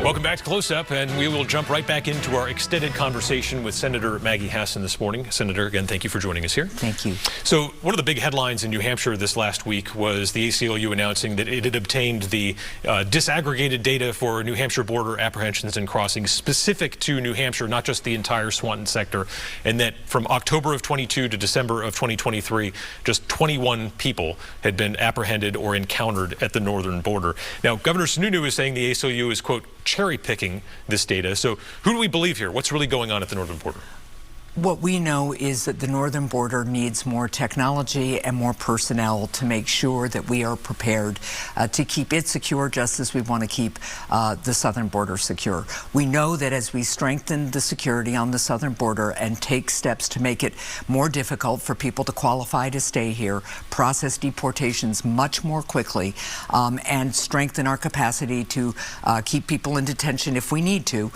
Welcome back to Close Up, and we will jump right back into our extended conversation with Senator Maggie Hassan this morning. Senator, again, thank you for joining us here. Thank you. So one of the big headlines in New Hampshire this last week was the ACLU announcing that it had obtained the disaggregated data for New Hampshire border apprehensions and crossings specific to New Hampshire, not just the entire Swanton sector, and that from October of 22 to December of 2023, just 21 people had been apprehended or encountered at the northern border. Now, Governor Sununu is saying the ACLU is, quote, cherry-picking this data. So who do we believe here? What's really going on at the northern border? What we know is that the northern border needs more technology and more personnel to make sure that we are prepared to keep it secure, just as we want to keep the southern border secure. We know that as we strengthen the security on the southern border and take steps to make it more difficult for people to qualify to stay here, process deportations much more quickly, and strengthen our capacity to keep people in detention if we need to,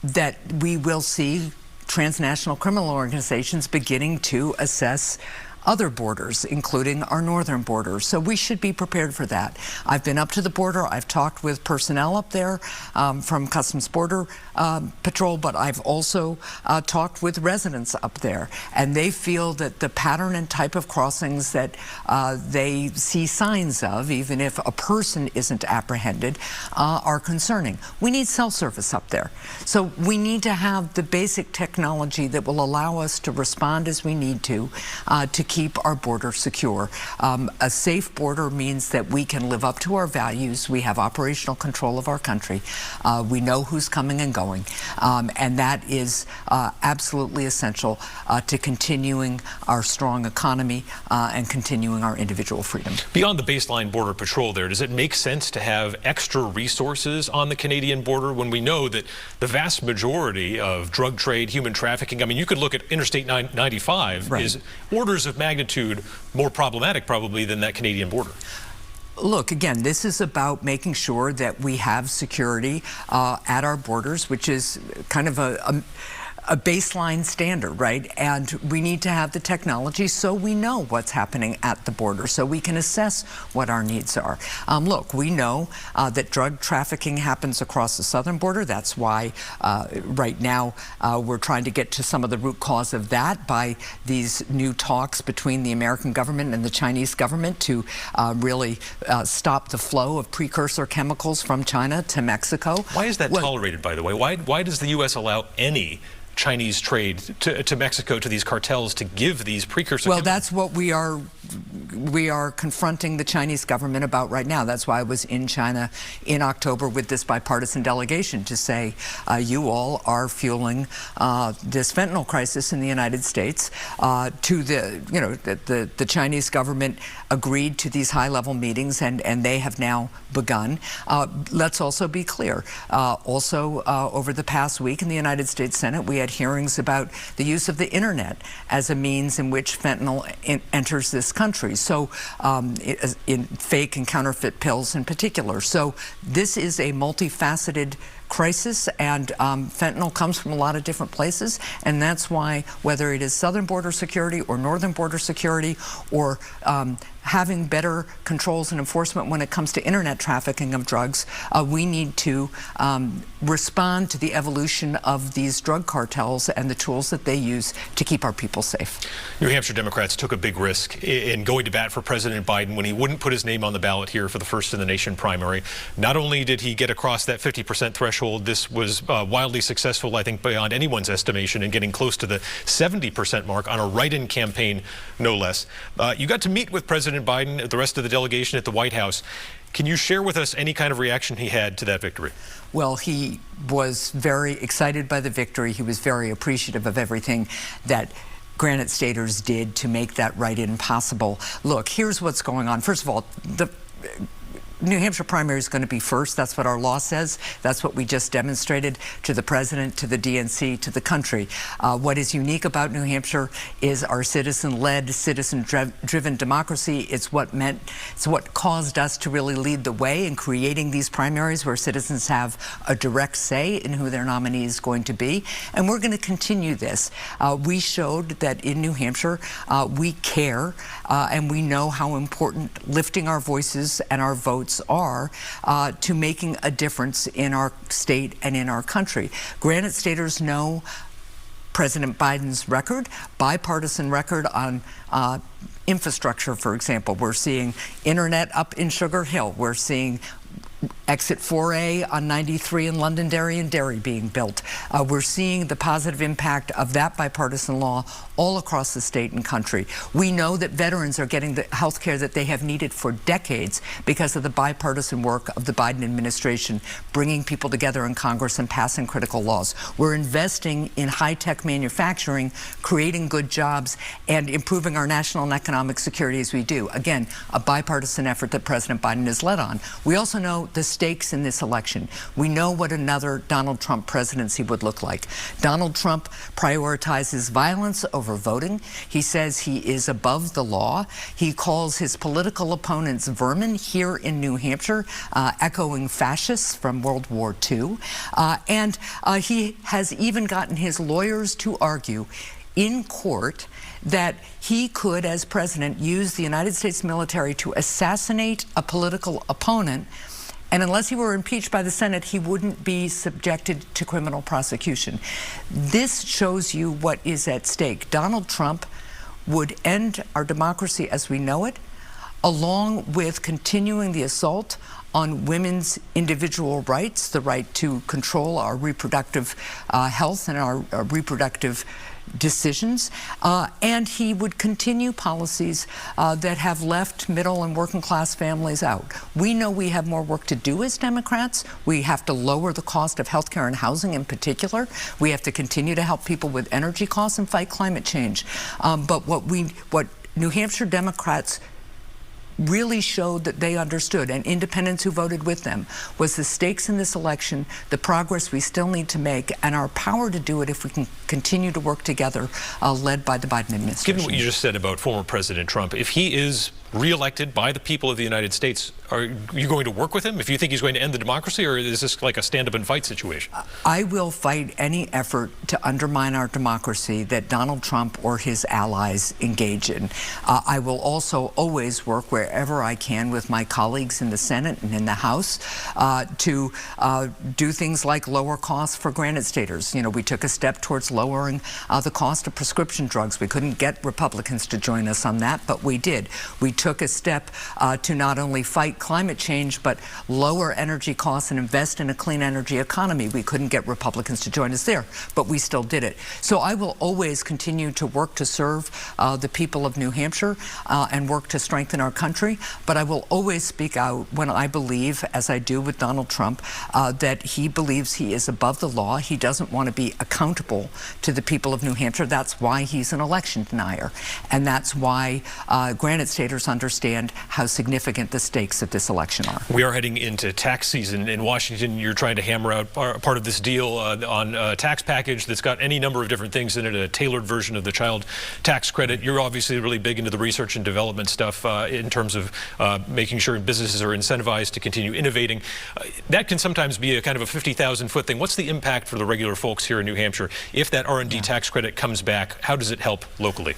that we will see transnational criminal organizations beginning to assess other borders, including our northern border. So we should be prepared for that. I've been up to the border. I've talked with personnel up there from Customs Border Patrol, but I've also talked with residents up there. And they feel that the pattern and type of crossings that they see signs of, even if a person isn't apprehended, are concerning. We need cell service up there. So we need to have the basic technology that will allow us to respond as we need to keep our border secure. A safe border means that we can live up to our values. We have operational control of our country. We know who's coming and going. And that is absolutely essential to continuing our strong economy and continuing our individual freedom. Beyond the baseline border patrol there, does it make sense to have extra resources on the Canadian border when we know that the vast majority of drug trade, human trafficking, I mean, you could look at Interstate 95 right. is orders of magnitude more problematic probably than that Canadian border. Look, again, this is about making sure that we have security at our borders, which is kind of a baseline standard, right? And we need to have the technology so we know what's happening at the border, so we can assess what our needs are. Look, we know that drug trafficking happens across the southern border. That's why right now we're trying to get to some of the root cause of that by these new talks between the American government and the Chinese government to really stop the flow of precursor chemicals from China to Mexico. Why is that tolerated, by the way? Why does the U.S. allow any Chinese trade to Mexico, to these cartels, to give these precursor chemicals? That's what we are confronting the Chinese government about right now. That's why I was in China in October with this bipartisan delegation to say, you all are fueling this fentanyl crisis in the United States. To the Chinese government agreed to these high-level meetings, and they have now begun. Let's also be clear. Over the past week in the United States Senate, we had hearings about the use of the internet as a means in which fentanyl enters this country. So in fake and counterfeit pills in particular. So this is a multifaceted crisis, and fentanyl comes from a lot of different places, and that's why whether it is southern border security or northern border security or having better controls and enforcement when it comes to internet trafficking of drugs, we need to respond to the evolution of these drug cartels and the tools that they use to keep our people safe. New Hampshire Democrats took a big risk in going to bat for President Biden when he wouldn't put his name on the ballot here for the first in the nation primary. Not only did he get across that 50% threshold, this was wildly successful, I think, beyond anyone's estimation, in getting close to the 70% mark on a write-in campaign, no less. You got to meet with President Biden, the rest of the delegation at the White House. Can you share with us any kind of reaction he had to that victory? Well, he was very excited by the victory. He was very appreciative of everything that Granite Staters did to make that write-in possible. Look, here's what's going on. First of all, the New Hampshire primary is going to be first. That's what our law says. That's what we just demonstrated to the president, to the DNC, to the country. What is unique about New Hampshire is our citizen-led, citizen-driven democracy. It's what caused us to really lead the way in creating these primaries where citizens have a direct say in who their nominee is going to be. And we're going to continue this. We showed that in New Hampshire, we care and we know how important lifting our voices and our votes efforts are to making a difference in our state and in our country. Granite Staters know President Biden's record, bipartisan record on infrastructure, for example. We're seeing internet up in Sugar Hill. We're seeing Exit 4A on 93 in Londonderry and Derry being built. We're seeing the positive impact of that bipartisan law all across the state and country. We know that veterans are getting the health care that they have needed for decades because of the bipartisan work of the Biden administration, bringing people together in Congress and passing critical laws. We're investing in high-tech manufacturing, creating good jobs, and improving our national and economic security as we do. Again, a bipartisan effort that President Biden has led on. We also know the stakes in this election. We know what another Donald Trump presidency would look like. Donald Trump prioritizes violence over voting. He says he is above the law. He calls his political opponents vermin here in New Hampshire, echoing fascists from World War II. And he has even gotten his lawyers to argue in court that he could, as president, use the United States military to assassinate a political opponent, and unless he were impeached by the Senate, he wouldn't be subjected to criminal prosecution. This shows you what is at stake. Donald Trump would end our democracy as we know it, along with continuing the assault on women's individual rights, the right to control our reproductive health and our reproductive decisions, and he would continue policies that have left middle and working class families out. We know we have more work to do as Democrats. We have to lower the cost of health care and housing in particular. We have to continue to help people with energy costs and fight climate change. But what New Hampshire Democrats really showed that they understood, and independents who voted with them, was the stakes in this election, the progress we still need to make, and our power to do it if we can continue to work together, led by the Biden administration. Given what you just said about former President Trump, if he is reelected by the people of the United States, are you going to work with him if you think he's going to end the democracy, or is this like a stand-up and fight situation? I will fight any effort to undermine our democracy that Donald Trump or his allies engage in. I will also always work wherever I can with my colleagues in the Senate and in the House to do things like lower costs for Granite Staters. You know, we took a step towards lowering the cost of prescription drugs. We couldn't get Republicans to join us on that, but we did. We took a step to not only fight climate change, but lower energy costs and invest in a clean energy economy. We couldn't get Republicans to join us there, but we still did it. So I will always continue to work to serve the people of New Hampshire and work to strengthen our country, but I will always speak out when I believe, as I do with Donald Trump, that he believes he is above the law. He doesn't want to be accountable to the people of New Hampshire. That's why he's an election denier, and that's why Granite Staters understand how significant the stakes of this election are. We are heading into tax season in Washington. You're trying to hammer out part of this deal on a tax package that's got any number of different things in it, a tailored version of the child tax credit. You're obviously really big into the research and development stuff in terms of making sure businesses are incentivized to continue innovating. That can sometimes be a kind of a 50,000-foot thing. What's the impact for the regular folks here in New Hampshire if that R&D tax credit comes back? How does it help locally?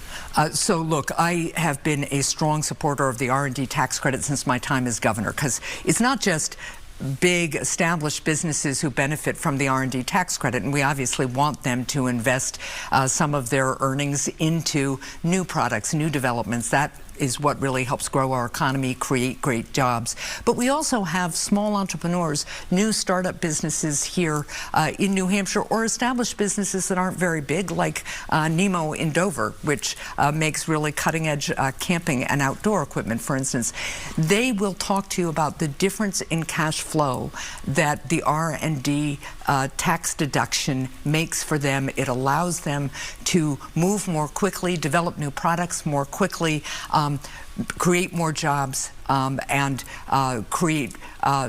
So look, I have been a strong supporter of the R&D tax credit since my time as governor, because it's not just big established businesses who benefit from the R&D tax credit, and we obviously want them to invest some of their earnings into new products, new developments. That is what really helps grow our economy, create great jobs. But we also have small entrepreneurs, new startup businesses here in New Hampshire, or established businesses that aren't very big, like Nemo in Dover, which makes really cutting-edge camping and outdoor equipment, for instance. They will talk to you about the difference in cash flow that the R&D tax deduction makes for them. It allows them to move more quickly, develop new products more quickly, create more jobs, and create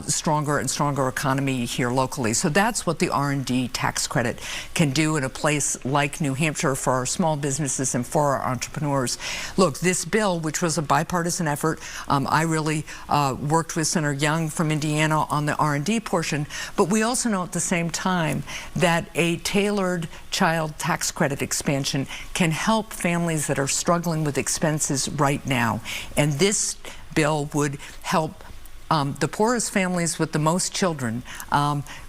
stronger and stronger economy here locally. So that's what the R&D tax credit can do in a place like New Hampshire for our small businesses and for our entrepreneurs. Look, this bill, which was a bipartisan effort, I really worked with Senator Young from Indiana on the R&D portion, but we also know at the same time that a tailored child tax credit expansion can help families that are struggling with expenses right now. And this bill would help the poorest families with the most children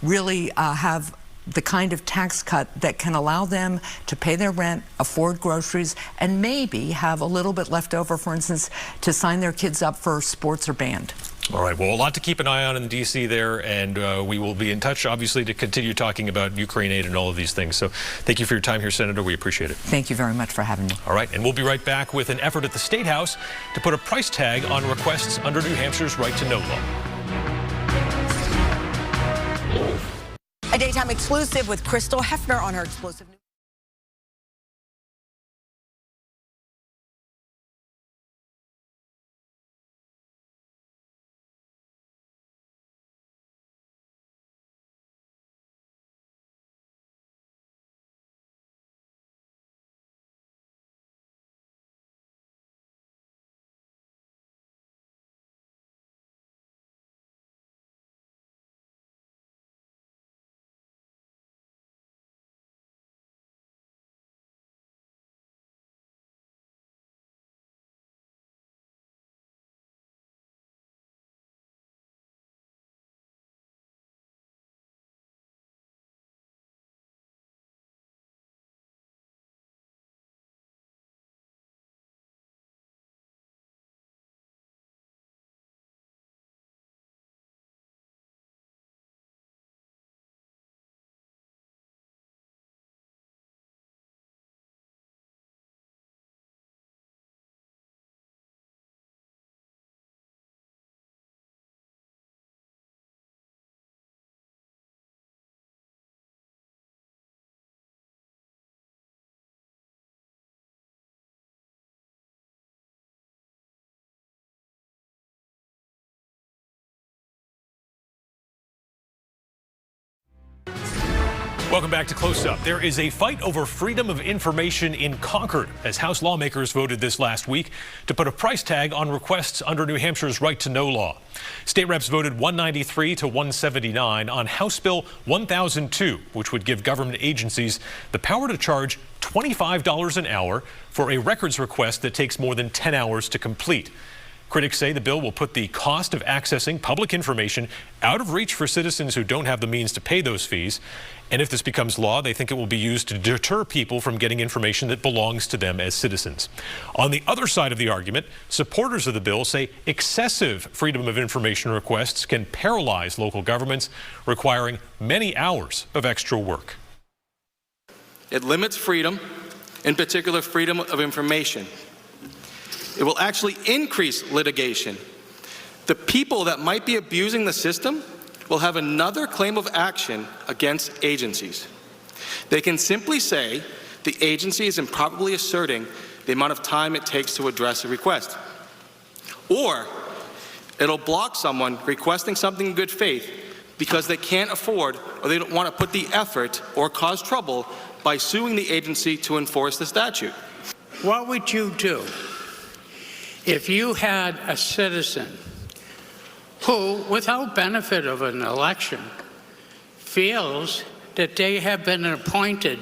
really have the kind of tax cut that can allow them to pay their rent, afford groceries, and maybe have a little bit left over, for instance, to sign their kids up for sports or band. All right, well, a lot to keep an eye on in D.C. there, and we will be in touch, obviously, to continue talking about Ukraine aid and all of these things. So thank you for your time here, Senator. We appreciate it. Thank you very much for having me. All right, and we'll be right back with an effort at the State House to put a price tag on requests under New Hampshire's Right to Know law. A daytime exclusive with Crystal Hefner on her explosive news. Welcome back to Close Up. There is a fight over freedom of information in Concord as House lawmakers voted this last week to put a price tag on requests under New Hampshire's Right to Know law. State reps voted 193 to 179 on House Bill 1002, which would give government agencies the power to charge $25 an hour for a records request that takes more than 10 hours to complete. Critics say the bill will put the cost of accessing public information out of reach for citizens who don't have the means to pay those fees. And if this becomes law, they think it will be used to deter people from getting information that belongs to them as citizens. On the other side of the argument, supporters of the bill say excessive freedom of information requests can paralyze local governments, requiring many hours of extra work. It limits freedom, in particular freedom of information. It will actually increase litigation. The people that might be abusing the system will have another claim of action against agencies. They can simply say the agency is improperly asserting the amount of time it takes to address a request. Or it'll block someone requesting something in good faith because they can't afford or they don't want to put the effort or cause trouble by suing the agency to enforce the statute. What would you do if you had a citizen who, without benefit of an election, feels that they have been appointed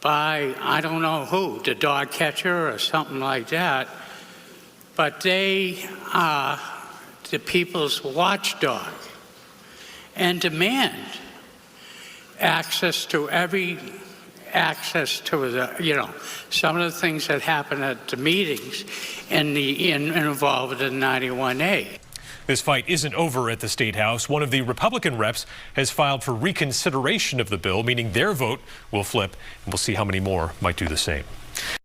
by, I don't know who, the dog catcher or something like that, but they are the people's watchdog and demand access to the, some of the things that happen at the meetings and involved in 91A. This fight isn't over at the State House. One of the Republican reps has filed for reconsideration of the bill, meaning their vote will flip, and we'll see how many more might do the same.